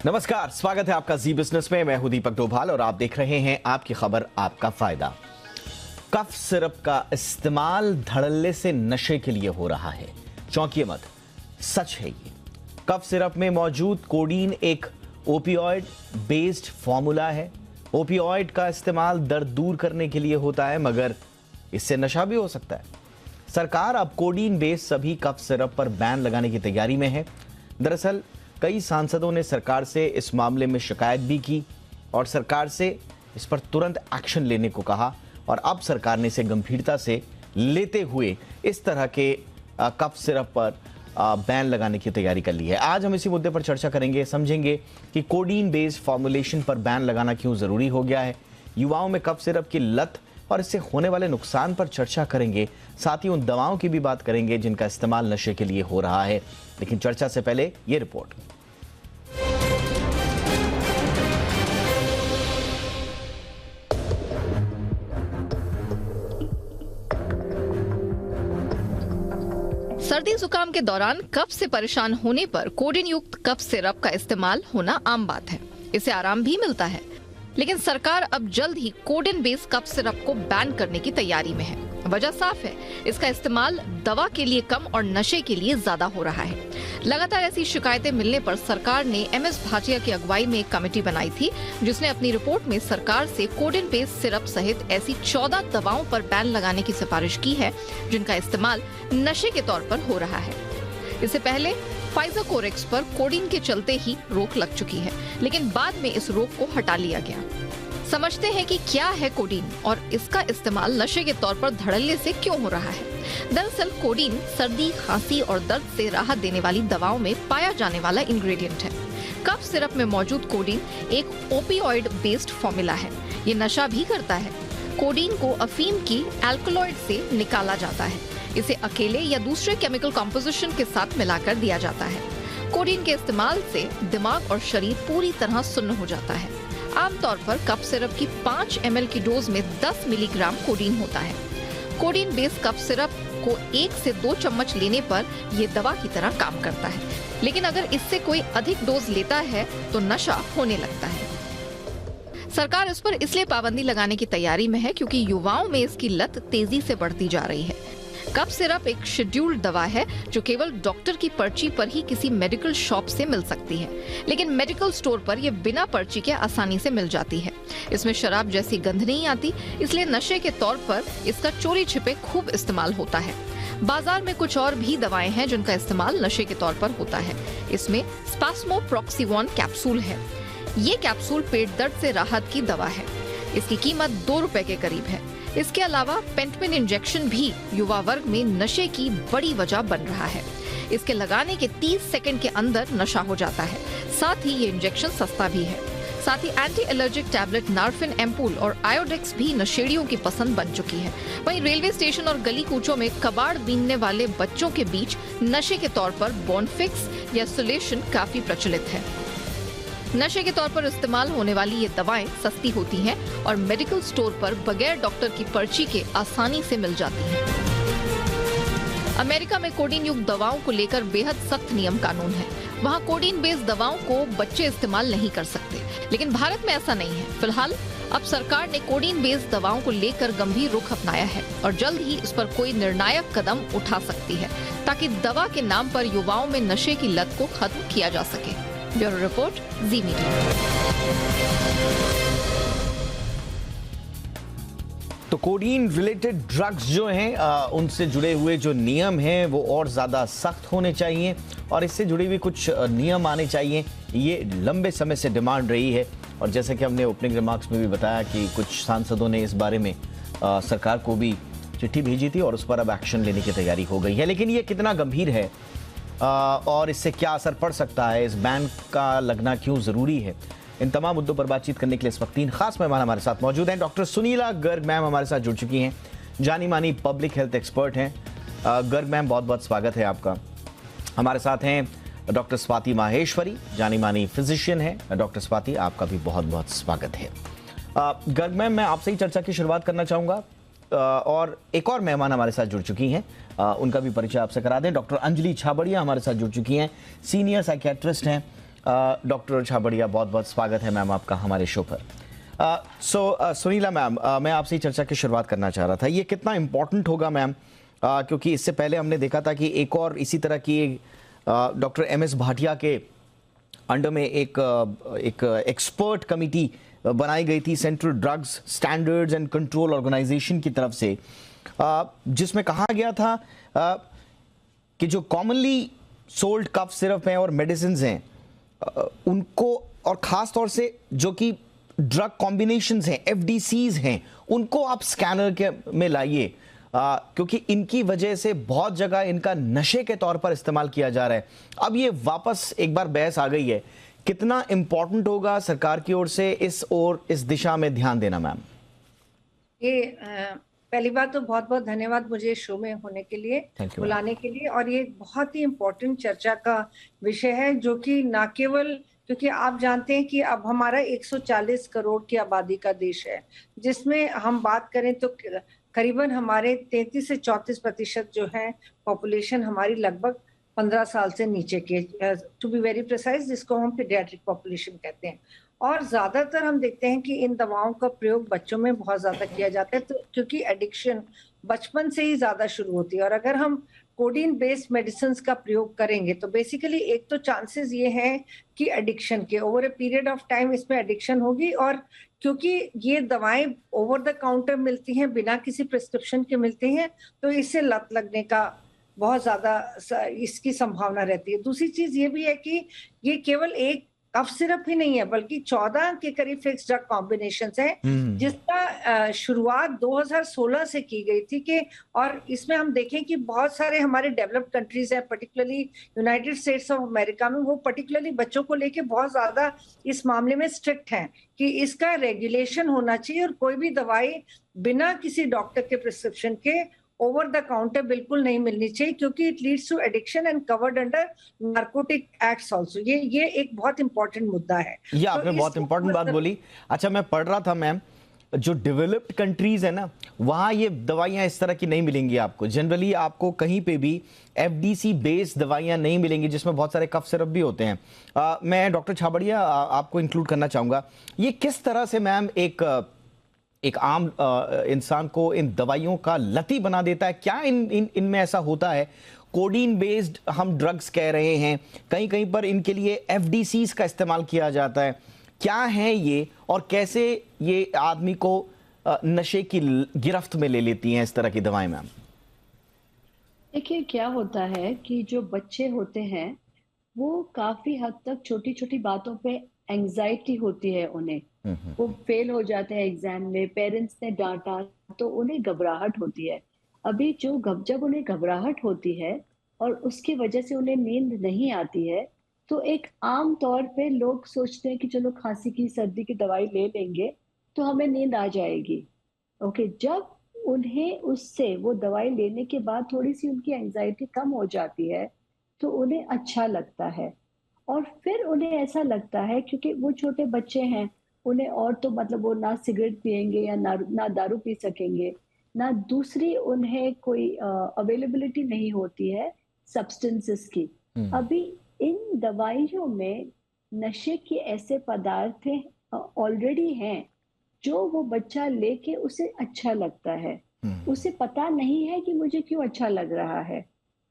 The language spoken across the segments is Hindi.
नमस्कार, स्वागत है आपका जी बिजनेस में। मैं हूं दीपक डोभाल और आप देख रहे हैं आपकी खबर आपका फायदा। कफ सिरप का इस्तेमाल धड़ल्ले से नशे के लिए हो रहा है। चौंकिए मत, सच है ये। कफ सिरप में मौजूद कोडीन एक ओपियोइड बेस्ड फॉर्मूला है। ओपियोइड का इस्तेमाल दर्द दूर करने के लिए होता है, मगर इससे नशा भी हो सकता है। सरकार अब कोडीन बेस्ड सभी कफ सिरप पर बैन लगाने की तैयारी में है। दरअसल कई सांसदों ने सरकार से इस मामले में शिकायत भी की और सरकार से इस पर तुरंत एक्शन लेने को कहा, और अब सरकार ने इसे गंभीरता से लेते हुए इस तरह के कफ सिरप पर बैन लगाने की तैयारी कर ली है। आज हम इसी मुद्दे पर चर्चा करेंगे, समझेंगे कि कोडीन बेस्ड फॉर्मुलेशन पर बैन लगाना क्यों जरूरी हो गया है, युवाओं में कफ सिरप की लत और इससे होने वाले नुकसान पर चर्चा करेंगे। साथ ही उन दवाओं की भी बात करेंगे जिनका इस्तेमाल नशे के लिए हो रहा है। लेकिन चर्चा से पहले ये रिपोर्ट। सर्दी जुकाम के दौरान कफ से परेशान होने पर कोडीन युक्त कफ सिरप का इस्तेमाल होना आम बात है। इससे आराम भी मिलता है, लेकिन सरकार अब जल्द ही कोडीन बेस्ड कफ सिरप को बैन करने की तैयारी में है। वजह साफ है, इसका इस्तेमाल दवा के लिए कम और नशे के लिए ज्यादा हो रहा है। लगातार ऐसी शिकायतें मिलने पर सरकार ने एमएस भाटिया की अगुवाई में एक कमेटी बनाई थी, जिसने अपनी रिपोर्ट में सरकार से कोडीन बेस्ड सिरप सहित ऐसी 14 दवाओं पर बैन लगाने की सिफारिश की है जिनका इस्तेमाल नशे के तौर पर हो रहा है। इससे पहले फाइजर कोरेक्स पर कोडीन के चलते ही रोक लग चुकी है, लेकिन बाद में इस रोक को हटा लिया गया। समझते हैं कि क्या है कोडीन और इसका इस्तेमाल नशे के तौर पर धड़ल्ले से क्यों हो रहा है। दरअसल कोडीन सर्दी, खांसी और दर्द से राहत देने वाली दवाओं में पाया जाने वाला इंग्रेडिएंट है। कफ सिरप में मौजूद कोडीन एक ओपियोइड बेस्ड फॉर्मूला है। ये नशा भी करता है। कोडीन को अफीम की एल्कलॉइड से निकाला जाता है। इसे अकेले या दूसरे केमिकल कंपोजिशन के साथ मिलाकर दिया जाता है। कोडीन के इस्तेमाल से दिमाग और शरीर पूरी तरह सुन्न हो जाता है। आमतौर पर कफ सिरप की 5 ml की डोज में 10 मिलीग्राम कोडीन होता है। कोडीन बेस्ड कफ सिरप को 1 से 2 चम्मच लेने पर यह दवा की तरह काम करता है, लेकिन अगर इससे कोई अधिक डोज लेता है तो नशा होने लगता है। सरकार इस पर इसलिए पाबंदी लगाने की तैयारी में है क्योंकि युवाओं में इसकी लत तेजी से बढ़ती जा रही है। कफ सिरप एक शेड्यूल्ड दवा है जो केवल डॉक्टर की पर्ची पर ही किसी मेडिकल शॉप से मिल सकती है, लेकिन मेडिकल स्टोर पर यह बिना पर्ची के आसानी से मिल जाती है। इसमें शराब जैसी गंध नहीं आती, इसलिए नशे के तौर पर इसका चोरी छिपे खूब इस्तेमाल होता है। बाजार में कुछ और भी दवाएं हैं जिनका इस्तेमाल नशे के तौर पर होता है। इसमें स्पास्मोप्रोक्सीवन कैप्सूल है। ये कैप्सूल पेट दर्द से राहत की दवा है। इसकी कीमत 2 रुपए के करीब है। इसके अलावा पेंटमिन इंजेक्शन भी युवा वर्ग में नशे की बड़ी वजह बन रहा है। इसके लगाने के 30 सेकंड के अंदर नशा हो जाता है। साथ ही ये इंजेक्शन सस्ता भी है। साथ ही एंटी एलर्जिक टैबलेट नार्फिन एम्पूल और आयोडेक्स भी नशेड़ियों की पसंद बन चुकी है। वहीं रेलवे स्टेशन और गली कूचों में कबाड़ बीनने वाले बच्चों के बीच नशे के तौर पर बॉनफिक्स या सोलेशन काफी प्रचलित है। नशे के तौर पर इस्तेमाल होने वाली ये दवाएं सस्ती होती हैं और मेडिकल स्टोर पर बगैर डॉक्टर की पर्ची के आसानी से मिल जाती हैं। अमेरिका में कोडीन युक्त दवाओं को लेकर बेहद सख्त नियम कानून है। वहाँ कोडीन बेस्ड दवाओं को बच्चे इस्तेमाल नहीं कर सकते, लेकिन भारत में ऐसा नहीं है। फिलहाल अब सरकार ने कोडीन बेस्ड दवाओं को लेकर गंभीर रुख अपनाया है और जल्द ही इस पर कोई निर्णायक कदम उठा सकती है, ताकि दवा के नाम पर युवाओं में नशे की लत को खत्म किया जा सके। ब्यूरो रिपोर्ट, जी मीडिया। तो कोडीन रिलेटेड ड्रग्स जो हैं उनसे जुड़े हुए जो नियम हैं वो और ज़्यादा सख्त होने चाहिए और इससे जुड़ी हुई कुछ नियम आने चाहिए। ये लंबे समय से डिमांड रही है और जैसे कि हमने ओपनिंग रिमार्क्स में भी बताया कि कुछ सांसदों ने इस बारे में सरकार को भी चिट्ठी भेजी थी और उस पर अब एक्शन लेने की तैयारी हो गई है। लेकिन ये कितना गंभीर है और इससे क्या असर पड़ सकता है, इस बैन का लगना क्यों ज़रूरी है, इन तमाम मुद्दों पर बातचीत करने के लिए इस वक्त 3 खास मेहमान हमारे साथ मौजूद हैं। डॉक्टर सुनीला गर्ग मैम हमारे साथ जुड़ चुकी हैं, जानी मानी पब्लिक हेल्थ एक्सपर्ट हैं। गर्ग मैम, बहुत बहुत स्वागत है आपका। हमारे साथ हैं डॉक्टर स्वाति माहेश्वरी, जानी मानी फिजिशियन है। डॉक्टर स्वाति, आपका भी बहुत बहुत स्वागत है। गर्ग मैम, मैं आपसे ही चर्चा की शुरुआत करना चाहूँगा और एक और मेहमान हमारे साथ जुड़ चुकी हैं, उनका भी परिचय आपसे करा दें। डॉक्टर अंजलि छाबड़िया हमारे साथ जुड़ चुकी हैं, सीनियर साइकियाट्रिस्ट हैं डॉक्टर छाबड़िया, बहुत बहुत स्वागत है मैम आपका हमारे शो पर। सुनीला मैम, मैं आपसे चर्चा की शुरुआत करना चाह रहा था, ये कितना इम्पोर्टेंट होगा मैम, क्योंकि इससे पहले हमने देखा था कि एक और इसी तरह की डॉक्टर MS भाटिया के अंडर में एक एक्सपर्ट कमिटी बनाई गई थी central drugs standards and control organisation की तरफ से, जिसमें कहा गया था कि जो कॉमनली सोल्ड कफ सिरप हैं और मेडिसिन हैं उनको, और ख़ास तौर से जो कि ड्रग कॉम्बिनेशंस हैं, FDCs हैं, उनको आप स्कैनर के में लाइए, क्योंकि इनकी वजह से बहुत जगह इनका नशे के तौर पर इस्तेमाल किया जा रहा है। अब ये वापस एक बार बहस आ गई है, कितना इंपॉर्टेंट होगा सरकार की ओर से इस दिशा में ध्यान देना मैम? ये पहली बात तो बहुत बहुत धन्यवाद मुझे शो में होने के लिए, बुलाने के लिए, और ये बहुत ही इम्पोर्टेंट चर्चा का विषय है, जो कि ना केवल, क्योंकि आप जानते हैं कि अब हमारा 140 करोड़ की आबादी का देश है, जिसमें हम बात करें तो करीबन हमारे 33 से 34% जो है पॉपुलेशन हमारी लगभग 15 साल से नीचे के, टू बी वेरी प्रिसाइज, जिसको हम पीडियाट्रिक पॉपुलेशन कहते हैं। और ज्यादातर हम देखते हैं कि इन दवाओं का प्रयोग बच्चों में बहुत ज्यादा किया जाता है, तो क्योंकि एडिक्शन बचपन से ही ज्यादा शुरू होती है। और अगर हम कोडीन बेस्ड मेडिसिन का प्रयोग करेंगे तो बेसिकली एक तो चांसेस ये हैं कि एडिक्शन के over a period of time इसमें एडिक्शन होगी, और क्योंकि ये दवाएं ओवर द काउंटर मिलती हैं, बिना किसी प्रिस्क्रिप्शन के मिलती हैं, तो इससे लत लगने का बहुत ज्यादा इसकी संभावना रहती है। दूसरी चीज ये भी है कि ये केवल एक कफ सिरप ही नहीं है, बल्कि 14 के करीब फिक्स ड्रग कॉम्बिनेशंस हैं, जिसका शुरुआत 2016 से की गई थी कि, और इसमें हम देखें कि बहुत सारे हमारे डेवलप्ड कंट्रीज हैं, particularly United states of America में, वो पर्टिकुलरली बच्चों को लेके बहुत ज्यादा इस मामले में स्ट्रिक्ट हैं कि इसका रेगुलेशन होना चाहिए, और कोई भी दवाई बिना किसी डॉक्टर के प्रिस्क्रिप्शन के ओवर द काउंटर बिल्कुल नहीं मिलनी चाहिए, क्योंकि it leads to addiction and covered under narcotic acts also. ये एक बहुत इंपॉर्टेंट मुद्दा है। ये आपने बहुत इंपॉर्टेंट बात बोली। अच्छा, मैं पढ़ रहा था मैम, जो डेवलप्ड कंट्रीज है ना, वहां ये दवाइयां इस तरह की नहीं मिलेंगी आपको। जनरली आपको कहीं पे भी FDC बेस्ड दवाइयां नहीं मिलेंगी, जिसमें बहुत सारे कफ सिरप भी होते हैं। मैं डॉक्टर छाबड़िया आपको इंक्लूड करना चाहूंगा, ये किस तरह से मैम एक आम इंसान को इन दवाइयों का लती बना देता है? क्या इनमें ऐसा होता है? कोडीन बेस्ड हम ड्रग्स कह रहे हैं, कहीं कहीं पर इनके लिए FDCs का इस्तेमाल किया जाता है। क्या है ये, और कैसे ये आदमी को नशे की गिरफ्त में ले लेती हैं इस तरह की दवाएं मैम? देखिए, क्या होता है कि जो बच्चे होते हैं वो काफी हद तक छोटी छोटी बातों पे एंजाइटी होती है उन्हें। वो फेल हो जाते हैं एग्जाम में, पेरेंट्स ने डांटा तो उन्हें घबराहट होती है। अभी जब उन्हें घबराहट होती है और उसकी वजह से उन्हें नींद नहीं आती है, तो एक आम तौर पे लोग सोचते हैं कि चलो खांसी की सर्दी की दवाई ले लेंगे तो हमें नींद आ जाएगी। ओके, जब उन्हें उससे वो दवाई लेने के बाद थोड़ी सी उनकी एंजाइटी कम हो जाती है तो उन्हें अच्छा लगता है, और फिर उन्हें ऐसा लगता है, क्योंकि वो छोटे बच्चे हैं, उन्हें और तो मतलब वो ना सिगरेट पिएंगे या ना दारू पी सकेंगे, ना दूसरी उन्हें कोई अवेलेबिलिटी नहीं होती है सब्सटेंसेस की। अभी इन दवाइयों में नशे के ऐसे पदार्थ ऑलरेडी हैं जो वो बच्चा लेके उसे अच्छा लगता है। उसे पता नहीं है कि मुझे क्यों अच्छा लग रहा है।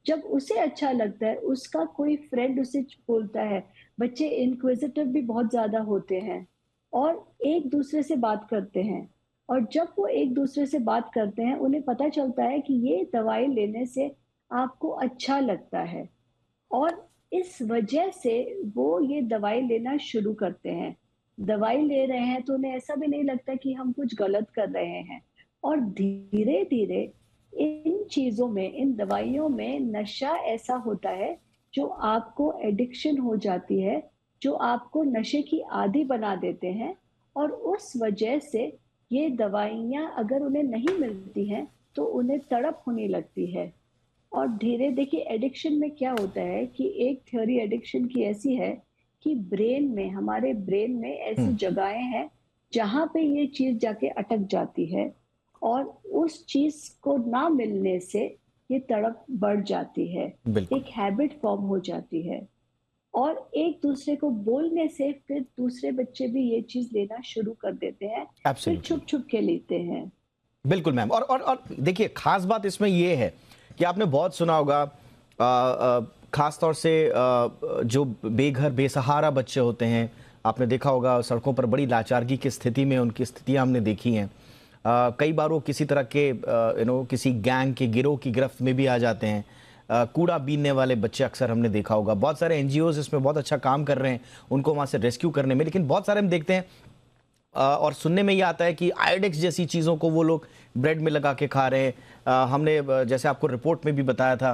जब उसे अच्छा लगता है, उसका कोई फ्रेंड उसे बोलता है, बच्चे इनक्विजिटिव भी बहुत ज्यादा होते हैं और एक दूसरे से बात करते हैं, और जब वो एक दूसरे से बात करते हैं उन्हें पता चलता है कि ये दवाई लेने से आपको अच्छा लगता है, और इस वजह से वो ये दवाई लेना शुरू करते हैं। दवाई ले रहे हैं तो उन्हें ऐसा भी नहीं लगता कि हम कुछ गलत कर रहे हैं, और धीरे धीरे इन चीजों में, इन दवाइयों में नशा ऐसा होता है जो आपको एडिक्शन हो जाती है, जो आपको नशे की आदी बना देते हैं, और उस वजह से ये दवाइयां अगर उन्हें नहीं मिलती हैं तो उन्हें तड़प होने लगती है। और धीरे देखिए, एडिक्शन में क्या होता है कि एक थ्योरी एडिक्शन की ऐसी है कि ब्रेन में, हमारे ब्रेन में ऐसी जगहें हैं जहां पे ये चीज जाके अटक जाती है, और उस चीज को ना मिलने से ये तड़प बढ़ जाती है, एक हैबिट फॉर्म हो जाती है। और एक दूसरे को बोलने से फिर दूसरे बच्चे भी ये चीज लेना शुरू कर देते हैं, फिर छुप छुप के लेते हैं। बिल्कुल मैम। और देखिए, खास बात इसमें ये है कि आपने बहुत सुना होगा, खास तौर से जो बेघर बेसहारा बच्चे होते हैं, आपने देखा होगा सड़कों पर बड़ी लाचारगी की स्थिति में उनकी स्थितियां हमने देखी हैं। कई बार वो किसी तरह के किसी गैंग के गिरोह की गिरफ्त में भी आ जाते हैं। कूड़ा बीनने वाले बच्चे अक्सर हमने देखा होगा। बहुत सारे एनजीओज इसमें बहुत अच्छा काम कर रहे हैं उनको वहाँ से रेस्क्यू करने में, लेकिन बहुत सारे हम देखते हैं और सुनने में ये आता है कि आयोडेक्स जैसी चीज़ों को वो लोग ब्रेड में लगा के खा रहे हैं। हमने जैसे आपको रिपोर्ट में भी बताया था,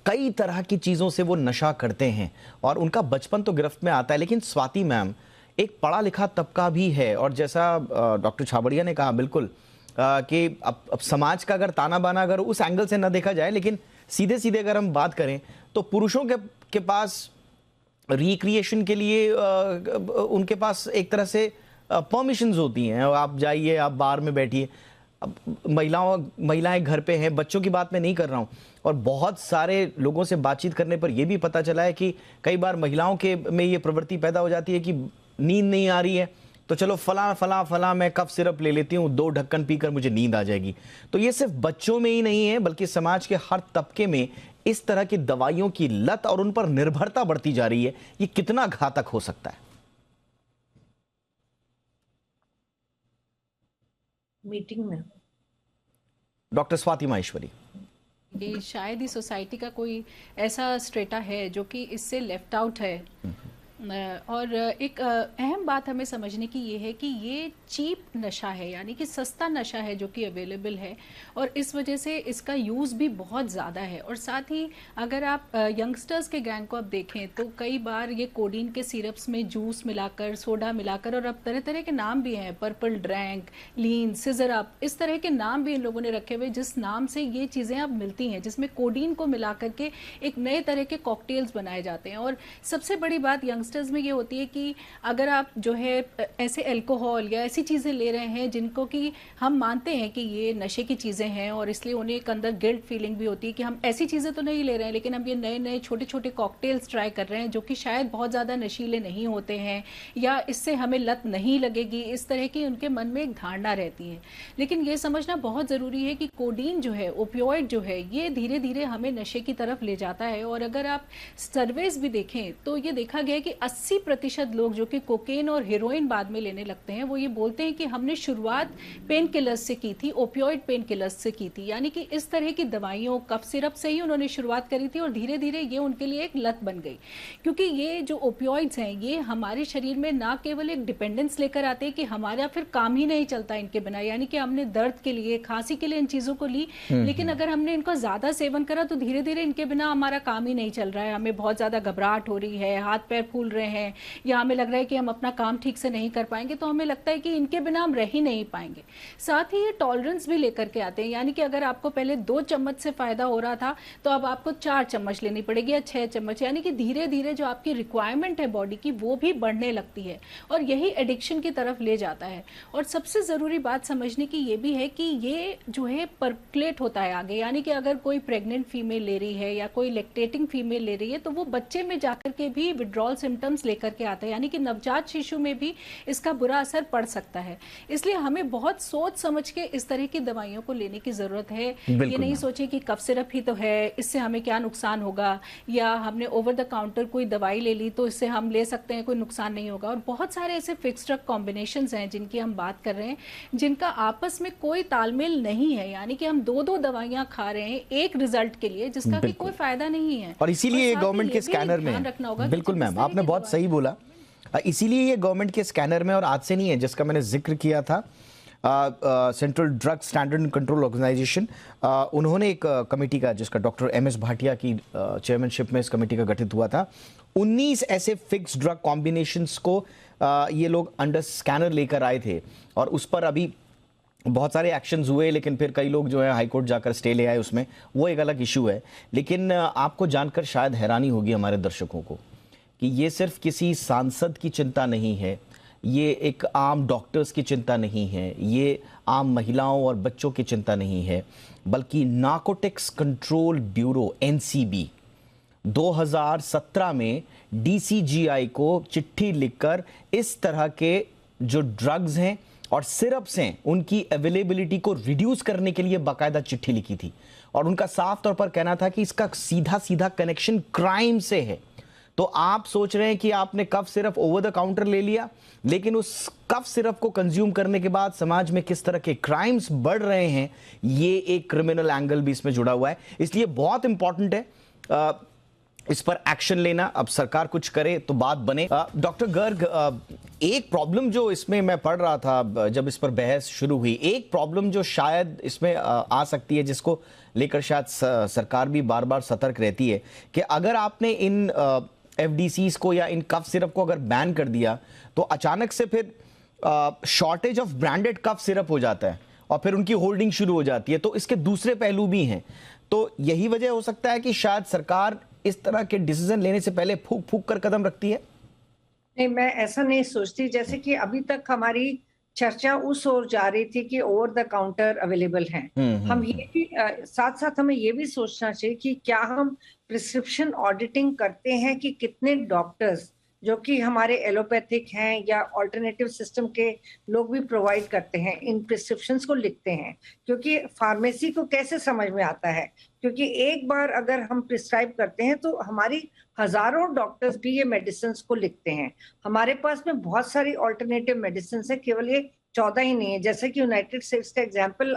कई तरह की चीज़ों से वो नशा करते हैं और उनका बचपन तो गिरफ्त में आता है। लेकिन स्वाति मैम, एक पढ़ा लिखा तबका भी है और जैसा डॉक्टर छाबड़िया ने कहा बिल्कुल कि अब समाज का अगर ताना बाना अगर उस एंगल से न देखा जाए, लेकिन सीधे सीधे अगर हम बात करें तो पुरुषों के पास रिक्रिएशन के लिए उनके पास एक तरह से परमिशंस होती हैं। आप जाइए, आप बार में बैठिए। अब महिलाएं घर पे हैं, बच्चों की बात मैं नहीं कर रहा हूं। और बहुत सारे लोगों से बातचीत करने पर यह भी पता चला है कि कई बार महिलाओं के में ये प्रवृत्ति पैदा हो जाती है कि नींद नहीं आ रही है तो चलो फला मैं कफ सिरप ले लेती हूँ, 2 ढक्कन पीकर मुझे नींद आ जाएगी। तो ये सिर्फ बच्चों में ही नहीं है, बल्कि समाज के हर तबके में इस तरह की दवाइयों की लत और उन पर निर्भरता बढ़ती जा रही है। ये कितना घातक हो सकता है? मीटिंग में डॉक्टर स्वाति माहेश्वरी, ये शायद ही सोसाइटी का कोई ऐसा स्ट्रेटा है जो कि इससे लेफ्ट आउट है। और एक अहम बात हमें समझने की ये है कि ये चीप नशा है, यानी कि सस्ता नशा है जो कि अवेलेबल है और इस वजह से इसका यूज़ भी बहुत ज़्यादा है। और साथ ही अगर आप यंगस्टर्स के गैंग को आप देखें तो कई बार ये कोडीन के सिरप्स में जूस मिलाकर, सोडा मिलाकर, और अब तरह तरह के नाम भी हैं, पर्पल ड्रैंक, लीन, सिजर अप, इस तरह के नाम भी इन लोगों ने रखे हुए जिस नाम से ये चीज़ें अब मिलती हैं, जिसमें कोडीन को मिला करके एक नए तरह के कॉकटेल्स बनाए जाते हैं। और सबसे बड़ी बात यंगस्टर्स में ये होती है कि अगर आप जो है ऐसे अल्कोहल या ऐसी चीज़ें ले रहे हैं जिनको कि हम मानते हैं कि ये नशे की चीज़ें हैं और इसलिए उन्हें एक अंदर गिल्ट फीलिंग भी होती है कि हम ऐसी चीज़ें तो नहीं ले रहे हैं, लेकिन हम ये नए नए छोटे छोटे कॉकटेल्स ट्राई कर रहे हैं जो कि शायद बहुत ज़्यादा नशीले नहीं होते हैं या इससे हमें लत नहीं लगेगी, इस तरह की उनके मन में एक धारणा रहती है। लेकिन ये समझना बहुत ज़रूरी है कि कोडीन जो है, ओपियोइड जो है, ये धीरे धीरे हमें नशे की तरफ ले जाता है। और अगर आप सर्वेज भी देखें तो ये देखा गया कि 80% लोग जो कि कोकेन और हेरोइन बाद में लेने लगते हैं, वो ये बोलते हैं कि हमने शुरुआत पेन किलर्स से की थी, ओपियोइड पेन किलर्स से की थी, यानी कि इस तरह की दवाइयों, कफ सिरप से ही उन्होंने शुरुआत करी थी और धीरे धीरे ये उनके लिए एक लत बन गई। क्योंकि ये जो ओपियोइड्स हैं ये हमारे शरीर में ना केवल एक डिपेंडेंस लेकर आते हैं कि हमारा फिर काम ही नहीं चलता इनके बिना, यानी कि हमने दर्द के लिए, खांसी के लिए इन चीज़ों को ली, लेकिन अगर हमने इनका ज़्यादा सेवन करा तो धीरे धीरे इनके बिना हमारा काम ही नहीं चल रहा है। हमें बहुत ज़्यादा घबराहट हो रही है, हाथ पैर फूल रहे हैं, या हमें लग रहा है कि हम अपना काम ठीक से नहीं कर पाएंगे, तो हमें लगता है कि इनके बिना हम रह ही नहीं पाएंगे। साथ ही ये टॉलरेंस भी लेकर के आते हैं, यानी कि अगर आपको पहले 2 चम्मच से फायदा हो रहा था तो अब आपको 4 चम्मच लेनी पड़ेगी या 6 चम्मच, यानी कि धीरे धीरे जो आपकी रिक्वायरमेंट है बॉडी की वो भी बढ़ने लगती है और यही एडिक्शन की तरफ ले जाता है। और सबसे ज़रूरी बात समझने की ये भी है कि ये जो है परक्लेट होता है आगे, यानी कि अगर कोई प्रेग्नेंट फीमेल ले रही है या कोई लैक्टेटिंग फीमेल ले रही है तो वो बच्चे में जाकर के भी विड्रॉल सिम्टम्स लेकर के आता है, यानी कि नवजात शिशु में भी इसका बुरा असर पड़ सकता है। इसलिए हमें बहुत सोच समझ के इस तरह की दवाइयों को लेने की जरूरत है। ये नहीं सोचे कि कफ सिरप ही तो है, इससे हमें क्या नुकसान होगा, या हमने ओवर द काउंटर कोई दवाई ले ली तो इससे हम ले सकते हैं, कोई नुकसान नहीं होगा। और बहुत सारे ऐसे फिक्स्ड ड्रग कॉम्बिनेशंस हैं जिनकी हम बात कर रहे हैं, जिनका आपस में कोई तालमेल नहीं है, यानी कि हम 2-2 दवाइयां खा रहे हैं एक रिजल्ट के लिए जिसका कि कोई फायदा नहीं है। और इसीलिए गवर्नमेंट के स्कैनर में, बिल्कुल मैम आपने बहुत सही बोला, इसीलिए ये गवर्नमेंट के स्कैनर में, और आज से नहीं है, जिसका मैंने जिक्र किया था, central drug standard and control organisation, उन्होंने एक कमेटी का, जिसका डॉक्टर MS भाटिया की चेयरमैनशिप में इस कमेटी का गठित हुआ था, 19 ऐसे फिक्स ड्रग कॉम्बिनेशंस को ये लोग अंडर स्कैनर लेकर आए थे और उस पर अभी बहुत सारे एक्शंस हुए, लेकिन फिर कई लोग जो है हाई कोर्ट जाकर स्टे ले आए, उसमें वो एक अलग इशू है। लेकिन आपको जानकर शायद हैरानी होगी हमारे दर्शकों को कि ये सिर्फ किसी सांसद की चिंता नहीं है, ये एक आम डॉक्टर्स की चिंता नहीं है, ये आम महिलाओं और बच्चों की चिंता नहीं है, बल्कि नार्कोटिक्स कंट्रोल ब्यूरो NCB, 2017 में DCGI को चिट्ठी लिखकर इस तरह के जो ड्रग्स हैं और सिरप्स हैं उनकी अवेलेबिलिटी को रिड्यूस करने के लिए बाकायदा चिट्ठी लिखी थी, और उनका साफ तौर पर कहना था कि इसका सीधा सीधा कनेक्शन क्राइम से है। तो आप सोच रहे हैं कि आपने cough syrup over the counter ले लिया, लेकिन उस कफ सिरप को कंज्यूम करने के बाद समाज में किस तरह के क्राइम्स बढ़ रहे हैं, ये एक क्रिमिनल एंगल भी इसमें जुड़ा हुआ है। इसलिए बहुत इंपॉर्टेंट है इस पर एक्शन लेना। अब सरकार कुछ करे तो बात बने। डॉक्टर गर्ग, एक प्रॉब्लम जो इसमें मैं पढ़ रहा था जब इस पर बहस शुरू हुई, एक प्रॉब्लम जो शायद इसमें आ सकती है, जिसको लेकर शायद सरकार भी बार बार सतर्क रहती है, कि अगर आपने इन FDCs को या इन कफ सिरप को अगर बैन कर दिया तो अचानक से फिर shortage of branded cough syrup हो जाता है और फिर उनकी होल्डिंग शुरू हो जाती है। तो इसके दूसरे पहलू भी हैं। तो यही वजह हो सकता है कि शायद सरकार इस तरह के डिसीजन लेने से पहले फूक फूक कर कदम रखती है। नहीं, मैं ऐसा नहीं सोचती। जैसे कि अभी तक हमारी चर्चा उस ओर जा रही थी कि ओवर द काउंटर अवेलेबल हैं। हम ये भी साथ साथ हमें ये भी सोचना चाहिए कि क्या हम प्रिस्क्रिप्शन ऑडिटिंग करते हैं कि कितने डॉक्टर्स जो कि हमारे एलोपैथिक हैं या ऑल्टरनेटिव सिस्टम के लोग भी प्रोवाइड करते हैं, इन प्रिस्क्रिप्शंस को लिखते हैं। क्योंकि फार्मेसी को कैसे समझ में आता है, क्योंकि एक बार अगर हम प्रिस्क्राइब करते हैं तो हमारी हजारों डॉक्टर्स भी ये मेडिसिन को लिखते हैं। हमारे पास में बहुत सारी ऑल्टरनेटिव मेडिसिन है, केवल ये 14 ही नहीं है। जैसे कि यूनाइटेड स्टेट्स का एग्जाम्पल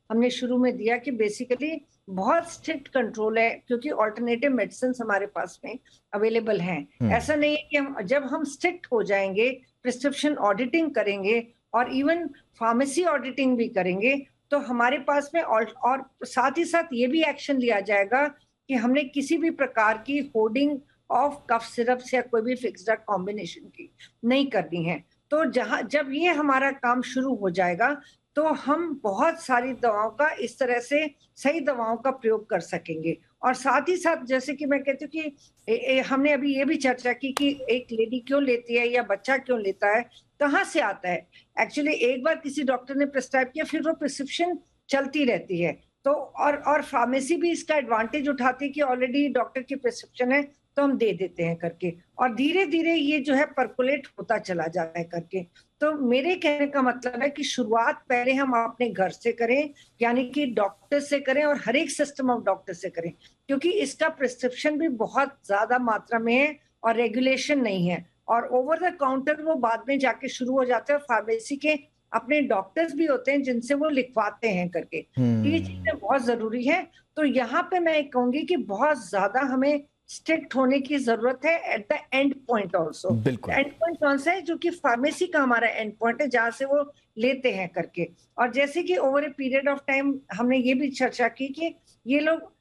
हमने शुरू में दिया कि बेसिकली बहुत स्ट्रिक्ट कंट्रोल है, क्योंकि ऑल्टरनेटिव मेडिसिन हमारे पास में अवेलेबल हैं। ऐसा नहीं है कि जब हम स्ट्रिक्ट हो जाएंगे, प्रिस्क्रिप्शन ऑडिटिंग करेंगे और इवन फार्मेसी ऑडिटिंग भी करेंगे, तो हमारे पास में और साथ ही साथ ये भी एक्शन लिया जाएगा कि हमने किसी भी प्रकार की होर्डिंग ऑफ कफ सिरप्स या कोई भी फिक्स ड्रग कॉम्बिनेशन की नहीं करनी है। तो जब ये हमारा काम शुरू हो जाएगा तो हम बहुत सारी दवाओं का इस तरह से सही दवाओं का प्रयोग कर सकेंगे। और साथ ही साथ जैसे कि मैं कहती हूँ कि हमने अभी ये भी चर्चा की कि एक लेडी क्यों लेती है या बच्चा क्यों लेता है, कहाँ से आता है। एक्चुअली एक बार किसी डॉक्टर ने प्रिस्क्राइब किया, फिर वो प्रिस्क्रिप्शन चलती रहती है। तो और फार्मेसी भी इसका एडवांटेज उठाती है कि ऑलरेडी डॉक्टर की प्रिस्क्रिप्शन है तो हम दे देते हैं करके, और धीरे धीरे ये जो है परकुलेट होता चला जाता है करके। तो मेरे कहने का मतलब है कि शुरुआत पहले हम अपने घर से करें, यानी कि डॉक्टर से करें और हर एक सिस्टम ऑफ डॉक्टर से करें, क्योंकि इसका प्रिस्क्रिप्शन भी बहुत ज्यादा मात्रा में है और रेगुलेशन नहीं है। और ओवर द काउंटर वो बाद में जाके शुरू हो जाते हैं। फार्मेसी के अपने डॉक्टर्स भी होते हैं जिनसे वो लिखवाते हैं करके। ये चीजें बहुत जरूरी है। तो यहाँ पे मैं कहूंगी कि बहुत ज्यादा हमें स्ट्रिक्ट होने की जरूरत है at the end point also. And point कौन सा है? जो कि फार्मेसी का हमारा एंड पॉइंट है, जहां से वो लेते हैं करके। और जैसे कि over a period of time हमने ये भी चर्चा की कि ये लोग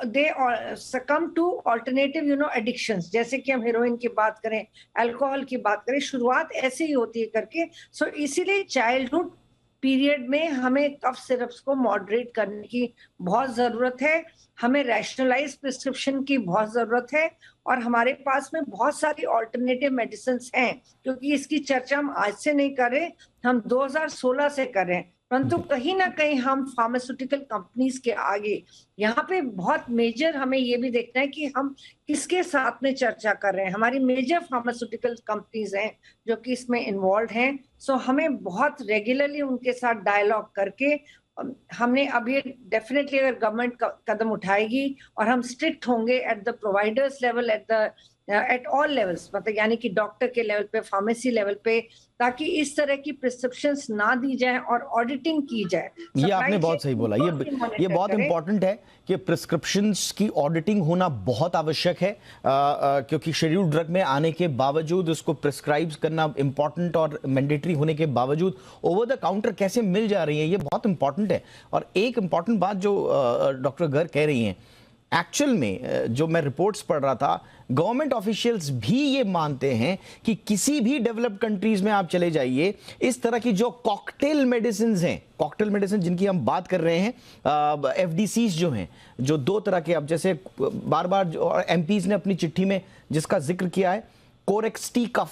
they succumb to alternative addictions, जैसे कि हम हेरोइन की बात करें, अल्कोहल की बात करें, शुरुआत ऐसे ही होती है करके। सो इसीलिए चाइल्डहुड पीरियड में हमें कफ सिरप्स को मॉडरेट करने की बहुत जरूरत है। हमें रैशनलाइज प्रिस्क्रिप्शन की बहुत जरूरत है, और हमारे पास में बहुत सारी ऑल्टरनेटिव मेडिसिन हैं, क्योंकि इसकी चर्चा हम आज से नहीं कर रहे, हम 2016 से कर रहे हैं। परंतु कहीं ना कहीं हम फार्मास्यूटिकल कंपनीज के आगे यहाँ पे बहुत मेजर हमें ये भी देखना है कि हम किसके साथ में चर्चा कर रहे हैं। हमारी मेजर फार्मास्यूटिकल कंपनीज हैं जो कि इसमें इन्वॉल्व हैं। सो हमें बहुत रेगुलरली उनके साथ डायलॉग करके हमने अभी डेफिनेटली अगर गवर्नमेंट कदम उठाएगी और हम स्ट्रिक्ट होंगे at the providers level, at all levels, मतलब यानी कि डॉक्टर के लेवल पे, फार्मेसी लेवल पे, ताकि इस तरह की प्रिस्क्रिप्शंस ना दी जाए और ऑडिटिंग की जाए। ये आपने बहुत सही बोला। ये बहुत इंपॉर्टेंट है कि प्रिस्क्रिप्शंस की ऑडिटिंग होना बहुत आवश्यक है, क्योंकि शेड्यूल्ड ड्रग में आने के बावजूद उसको प्रिस्क्राइब करना इंपॉर्टेंट और मैंडेटरी होने के बावजूद ओवर द काउंटर कैसे मिल जा रही है, ये बहुत इंपॉर्टेंट है। और एक इंपॉर्टेंट बात जो डॉक्टर गर्ग कह रही हैं, एक्चुअल में जो मैं रिपोर्ट्स पढ़ रहा था, गवर्नमेंट ऑफिशियल्स भी ये मानते हैं कि किसी भी डेवलप्ड कंट्रीज में आप चले जाइए, इस तरह की जो कॉकटेल मेडिसिन हैं, कॉकटेल मेडिसिन जिनकी हम बात कर रहे हैं, FDCs जो हैं, जो दो तरह के, अब जैसे बार बार MPs ने अपनी चिट्ठी में जिसका जिक्र किया है, कोरेक्सटी कफ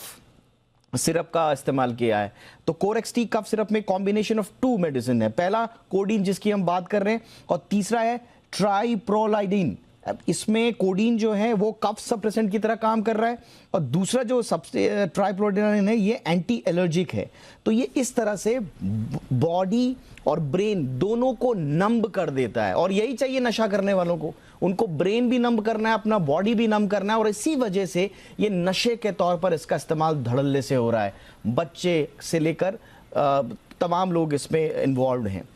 सिरप का इस्तेमाल किया है। तो कोरेक्सटी कफ सिरप में कॉम्बिनेशन ऑफ 2 मेडिसिन है। पहला कोडीन जिसकी हम बात कर रहे हैं, और तीसरा है ट्राइप्रोलाइडीन अब इसमें कोडीन जो है वो कफ सप्रेसेंट की तरह काम कर रहा है, और दूसरा जो ट्राइक्लोडिनाइन है ये एंटी एलर्जिक है। तो ये इस तरह से बॉडी और ब्रेन दोनों को नंब कर देता है, और यही चाहिए नशा करने वालों को। उनको ब्रेन भी नंब करना है, अपना बॉडी भी नंब करना है, और इसी वजह से ये नशे के तौर पर इसका इस्तेमाल धड़ल्ले से हो रहा है। बच्चे से लेकर तमाम लोग इसमें इन्वॉल्व हैं।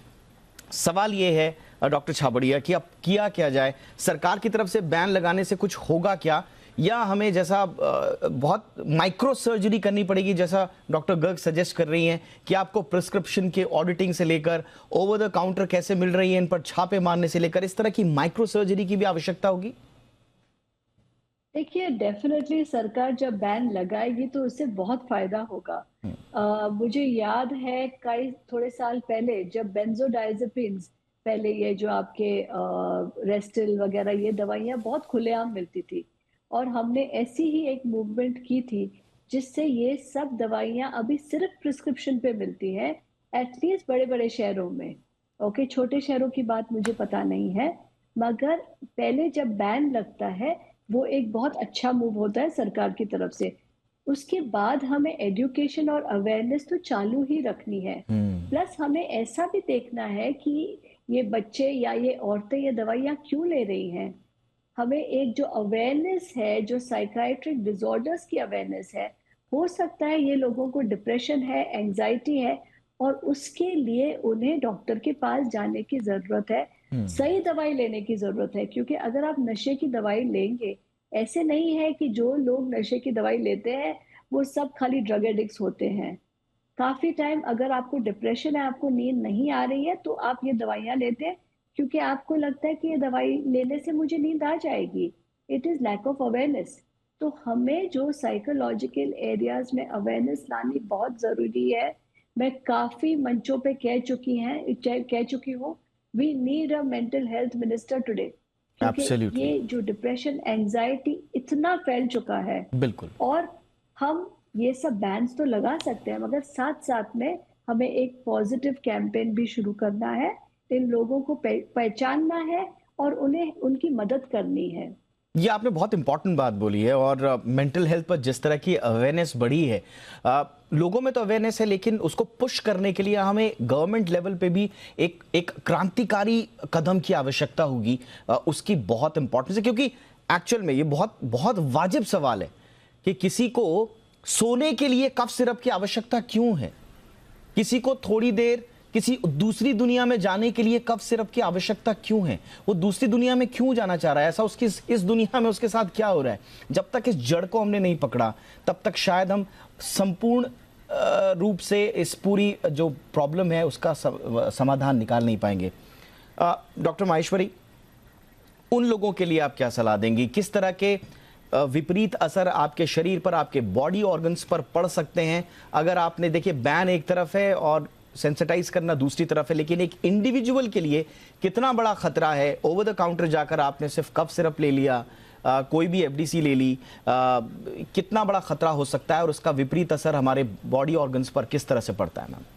सवाल ये है डॉक्टर छाबड़िया कि अब किया क्या जाए? सरकार की तरफ से बैन लगाने से कुछ होगा क्या, या हमें जैसा बहुत माइक्रो सर्जरी करनी पड़ेगी, जैसा डॉक्टर गर्ग सजेस्ट कर रही हैं कि आपको प्रिस्क्रिप्शन के ऑडिटिंग से लेकर ओवर द काउंटर कैसे मिल रही है, इन पर छापे मारने से लेकर इस तरह की माइक्रो सर्जरी की भी आवश्यकता होगी? देखिए, डेफिनेटली सरकार जब बैन लगाएगी तो उससे बहुत फायदा होगा। मुझे याद है थोड़े साल पहले जब बेंजोडाइजेपिन्स, पहले ये जो आपके रेस्टिल वगैरह ये दवाइयाँ बहुत खुलेआम मिलती थी, और हमने ऐसी ही एक मूवमेंट की थी जिससे ये सब दवाइयाँ अभी सिर्फ प्रिस्क्रिप्शन पे मिलती है, एटलीस्ट बड़े बड़े शहरों में। ओके, छोटे शहरों की बात मुझे पता नहीं है, मगर पहले जब बैन लगता है वो एक बहुत अच्छा मूव होता है सरकार की तरफ से। उसके बाद हमें एजुकेशन और अवेयरनेस तो चालू ही रखनी है। प्लस हमें ऐसा भी देखना है कि ये बच्चे या ये औरतें ये दवाइयाँ क्यों ले रही हैं। हमें एक जो अवेयरनेस है, जो साइकाइट्रिक डिसऑर्डर्स की अवेयरनेस है, हो सकता है ये लोगों को डिप्रेशन है, एंजाइटी है, और उसके लिए उन्हें डॉक्टर के पास जाने की जरूरत है, सही दवाई लेने की जरूरत है। क्योंकि अगर आप नशे की दवाई लेंगे, ऐसे नहीं है कि जो लोग नशे की दवाई लेते हैं वो सब खाली ड्रग एडिक्ट्स होते हैं। काफी टाइम अगर आपको डिप्रेशन है, आपको नींद नहीं आ रही है, तो आप ये दवाइयाँ लेते हैं क्योंकि आपको लगता है कि ये दवाई लेने से मुझे नींद आ जाएगी। It is lack of awareness. तो हमें जो साइकोलॉजिकल एरियाज में अवेयरनेस लानी बहुत जरूरी है। मैं काफी मंचों पे कह चुकी हूँ, we need a mental health minister today, क्योंकि ये जो डिप्रेशन, एंजाइटी इतना फैल चुका है। बिल्कुल। और हम ये सब बैन्स तो लगा सकते हैं, मगर साथ साथ में हमें एक पॉजिटिव कैंपेन भी शुरू करना है, इन लोगों को पहचानना है और उन्हें उनकी मदद करनी है। ये आपने बहुत इंपॉर्टेंट बात बोली है, और मेंटल हेल्थ पर जिस तरह की अवेयरनेस बढ़ी है, लोगों में तो अवेयरनेस है, लेकिन उसको पुश करने के लिए हमें गवर्नमेंट लेवल पे भी एक क्रांतिकारी कदम की आवश्यकता होगी। उसकी बहुत इंपॉर्टेंस है, क्योंकि एक्चुअल में ये बहुत बहुत वाजिब सवाल है कि किसी को सोने के लिए कफ सिरप की आवश्यकता क्यों है, किसी को थोड़ी देर किसी दूसरी दुनिया में जाने के लिए कफ सिरप की आवश्यकता क्यों है, वो दूसरी दुनिया में क्यों जाना चाह रहा है, ऐसा उसकी इस दुनिया में उसके साथ क्या हो रहा है। जब तक इस जड़ को हमने नहीं पकड़ा, तब तक शायद हम संपूर्ण रूप से इस पूरी जो प्रॉब्लम है उसका समाधान निकाल नहीं पाएंगे। डॉक्टर माहेश्वरी, उन लोगों के लिए आप क्या सलाह देंगी? किस तरह के विपरीत असर आपके शरीर पर, आपके बॉडी ऑर्गन्स पर पड़ सकते हैं? अगर आपने, देखिए, बैन एक तरफ है और सेंसिटाइज करना दूसरी तरफ है, लेकिन एक इंडिविजुअल के लिए कितना बड़ा खतरा है? ओवर द काउंटर जाकर आपने सिर्फ कफ सिरप ले लिया, कोई भी एफडीसी ले ली, कितना बड़ा खतरा हो सकता है और उसका विपरीत असर हमारे बॉडी ऑर्गन्स पर किस तरह से पड़ता है? मैम,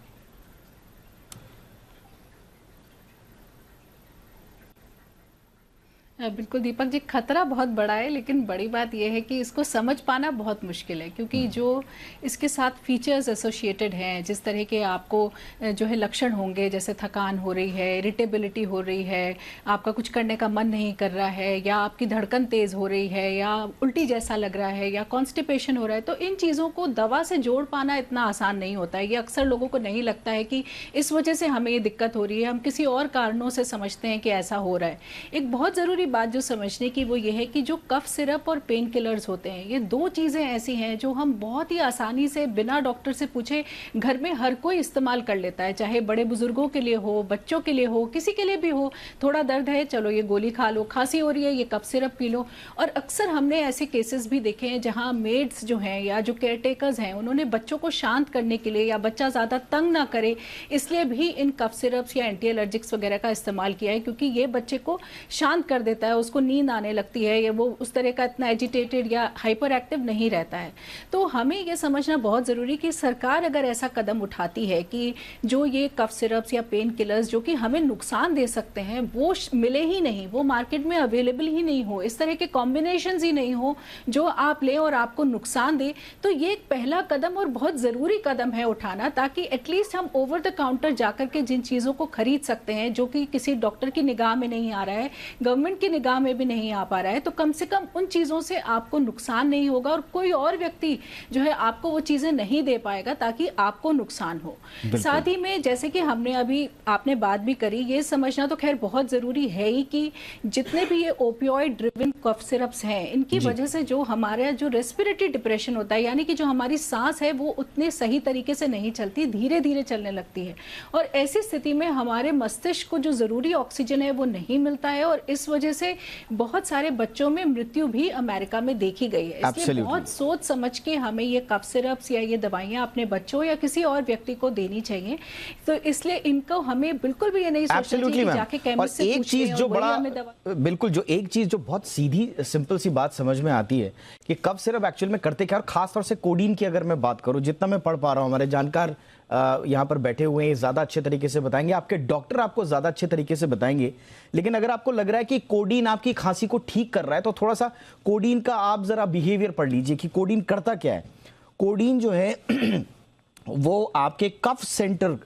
बिल्कुल दीपक जी, खतरा बहुत बड़ा है, लेकिन बड़ी बात यह है कि इसको समझ पाना बहुत मुश्किल है, क्योंकि जो इसके साथ फीचर्स एसोसिएटेड हैं, जिस तरह के आपको जो है लक्षण होंगे, जैसे थकान हो रही है, इरिटेबिलिटी हो रही है, आपका कुछ करने का मन नहीं कर रहा है, या आपकी धड़कन तेज़ हो रही है, या उल्टी जैसा लग रहा है, या कॉन्स्टिपेशन हो रहा है, तो इन चीज़ों को दवा से जोड़ पाना इतना आसान नहीं होता है। ये अक्सर लोगों को नहीं लगता है कि इस वजह से हमें ये दिक्कत हो रही है, हम किसी और कारणों से समझते हैं कि ऐसा हो रहा है। एक बहुत ज़रूरी बात जो समझने की वो ये है कि जो कफ सिरप और पेन किलर्स होते हैं, ये दो चीज़ें ऐसी हैं जो हम बहुत ही आसानी से बिना डॉक्टर से पूछे घर में हर कोई इस्तेमाल कर लेता है, चाहे बड़े बुजुर्गों के लिए हो, बच्चों के लिए हो, किसी के लिए भी हो। थोड़ा दर्द है, चलो ये गोली खा लो, खांसी हो रही है, ये कफ सिरप पी लो। और अक्सर हमने ऐसे केसेस भी देखे हैं जहाँ मेड्स जो हैं या जो केयर टेकर्स हैं, उन्होंने बच्चों को शांत करने के लिए या बच्चा ज़्यादा तंग ना करे इसलिए भी इन कफ सिरप्स या एंटी एलर्जिक्स वगैरह का इस्तेमाल किया है, क्योंकि ये बच्चे को शांत कर देता लेता है, उसको नींद आने लगती है, या वो उस तरह का इतना एजिटेटेड या हाइपर एक्टिव नहीं रहता है। तो हमें ये समझना बहुत ज़रूरी कि सरकार अगर ऐसा कदम उठाती है कि जो ये कफ सिरप्स या पेन किलर्स जो कि हमें नुकसान दे सकते हैं वो मिले ही नहीं, वो मार्केट में अवेलेबल ही नहीं हो, इस तरह के कॉम्बिनेशंस ही नहीं हो जो आप लें और आपको नुकसान दे, तो ये एक पहला कदम और बहुत ज़रूरी कदम है उठाना, ताकि एटलीस्ट हम ओवर द काउंटर जाकर के जिन चीज़ों को खरीद सकते हैं जो कि किसी डॉक्टर की निगाह में नहीं आ रहा है, गवर्नमेंट की निगाह में भी नहीं आ पा रहा है, तो कम से कम उन चीज़ों से आपको नुकसान नहीं होगा और कोई और व्यक्ति जो है आपको वो चीज़ें नहीं दे पाएगा ताकि आपको नुकसान हो। साथ ही में जैसे कि हमने अभी आपने बात भी करी, ये समझना तो खैर बहुत ज़रूरी है ही कि जितने भी ये ओपियोइड ड्रिवन कफ सिरप्स हैं, इनकी वजह से जो हमारा जो रेस्पिरेटरी डिप्रेशन होता है, यानी कि जो हमारी सांस है वो उतने सही तरीके से नहीं चलती, धीरे धीरे चलने लगती है, और ऐसी स्थिति में हमारे मस्तिष्क को जो ज़रूरी ऑक्सीजन है वो नहीं मिलता है, और इस वजह से बहुत सारे बच्चों में मृत्यु भी अमेरिका में देखी गई है। इसलिए बहुत सोच समझ के हमें ये कफ सिरप्स या ये दवाइयाँ अपने बच्चों या किसी और व्यक्ति को देनी चाहिए। तो इसलिए इनको हमें बिल्कुल भी ये नहीं सोचना चाहिए कि जाके केमिस्ट से पूछ लें और वही हमें दवा। बिल्कुल, जो एक चीज जो बहुत सीधी सिंपल सी बात समझ में आती है कि कफ सिरप एक्चुअल में करते क्या, और खासतौर से कोडीन की अगर मैं बात करूं, जितना मैं पढ़ पा रहा हूं, हमारे जानकार यहाँ पर बैठे हुए हैं, ज्यादा अच्छे तरीके से बताएंगे, आपके डॉक्टर आपको ज्यादा अच्छे तरीके से बताएंगे। लेकिन अगर आपको लग रहा है कि कोडीन आपकी खांसी को ठीक कर रहा है, तो थोड़ा सा कोडीन का आप जरा बिहेवियर पढ़ लीजिए कि कोडीन करता क्या है। कोडीन जो है वो आपके कफ सेंटर,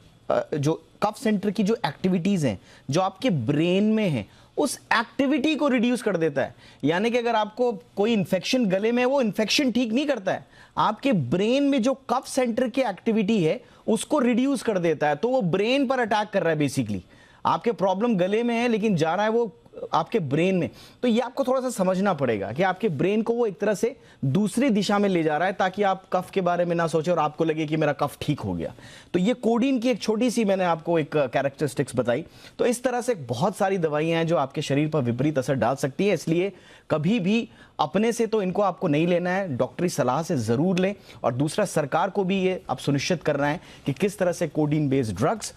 जो कफ सेंटर की जो एक्टिविटीज हैं जो आपके ब्रेन में हैं, उस एक्टिविटी को रिड्यूस कर देता है। यानी कि अगर आपको कोई इंफेक्शन गले में है, वो इंफेक्शन ठीक नहीं करता है, आपके ब्रेन में जो कफ सेंटर की एक्टिविटी है उसको रिड्यूस कर देता है। तो वो ब्रेन पर अटैक कर रहा है बेसिकली। आपके प्रॉब्लम गले में है लेकिन जा रहा है वो आपके ब्रेन में। तो ये आपको थोड़ा सा समझना पड़ेगा कि आपके ब्रेन को वो एक तरह से दूसरी दिशा में ले जा रहा है ताकि आप कफ के बारे में ना सोचें और आपको लगे कि मेरा कफ ठीक हो गया। तो ये कोडीन की एक छोटी सी मैंने आपको एक कैरेक्टरिस्टिक्स बताई। तो इस तरह से बहुत सारी दवाइयां हैं जो आपके शरीर पर विपरीत असर डाल सकती है, इसलिए कभी भी अपने से तो इनको आपको नहीं लेना है, डॉक्टरी सलाह से जरूर लें। और दूसरा, सरकार को भी ये अब सुनिश्चित करना है कि किस तरह से कोडीन बेस्ड ड्रग्स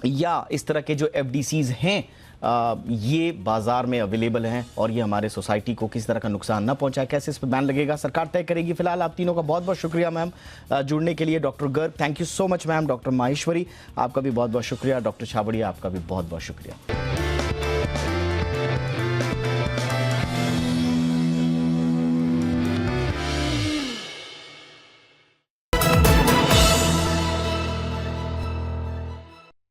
या इस तरह के जो एफडीसीज हैं ये बाजार में अवेलेबल हैं और ये हमारे सोसाइटी को किसी तरह का नुकसान ना पहुंचाए। कैसे इस पर बैन लगेगा सरकार तय करेगी। फिलहाल आप तीनों का बहुत बहुत शुक्रिया मैम जुड़ने के लिए। Doctor Garg, thank you so much ma'am. Doctor Maheshwari, आपका भी बहुत बहुत शुक्रिया। डॉक्टर छाबड़िया, आपका भी बहुत बहुत शुक्रिया।